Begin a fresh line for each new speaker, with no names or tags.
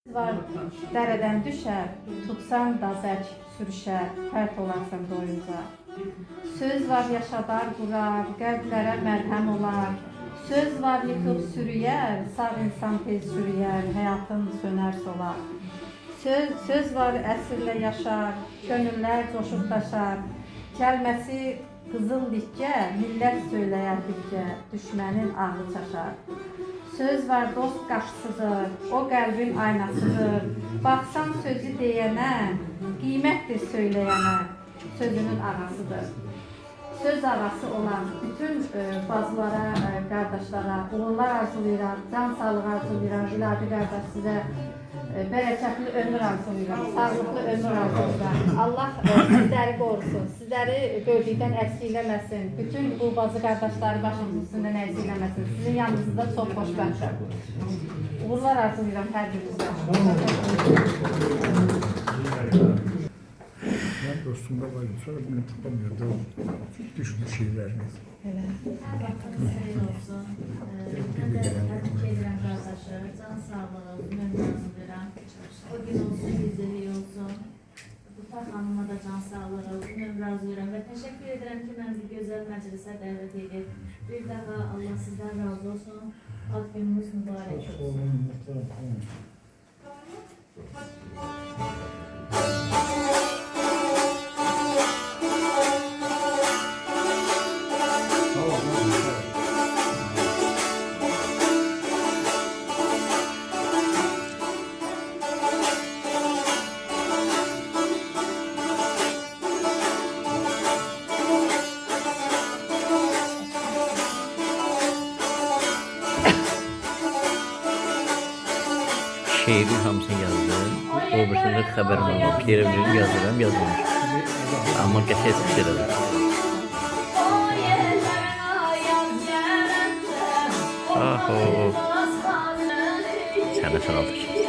Var dərədən düşər, tutsan da zərk sürüşər, pərt olarsan doyunca. Söz var yaşadar qurar, qəlblərə məlhəm olar. Söz var yıxıb sürüyər, sağ insan tez sürüyər, həyatın sönər solar. Söz var əsrlə yaşar, gönüllər coşub daşar. Kəlməsi qızıl likə, millət söyləyər bilgə, düşmənin ağı çaşar. Söz var dost qapısıdır, o qəlbin aynasıdır. Baxsan sözü deyənə, qiymətdir söyləyənə, sözünün ağasıdır. Söz ağası olan bütün bacılara, qardaşlara uğurlar arzulayıram, can sağlığı arzulayıram, İlahi qardaş sizə bərəkətli ömür arzulayıram, sağlıqlı ömür arzulayıram. Allah sizləri qorusun, sizləri böldükdən əskiyləməsin, bütün bu bacı qardaşları başımızın üstündən əskiyləməsin. Sizin yanınızda çox xoşbəxtəm. Uğurlar arzulayıram hər birinizə.
Ben dostumda varım, sonra bunu tutamıyordum. Düşmüş şeylerini.
olsun. Ben de Kedirem kardeşi, can sağlığı olsun, ömür arzulayıram. O gün olsun, bizleri iyi olsun. Tutar Hanım'a da can sağlığı olsun, ömür arzulayıram. Ve teşekkür ederim ki ben bu güzel meclise davet edip. Bir daha Allah sizden razı olsun. Ad günümüz mübarek olsun.
Şehrin hamısını yazdım. O başında xəbərim olmadı. Perevleri yazıram, yazmamış. Amma qəşəng çıxış elədim. Aho. Sənə sağ ol.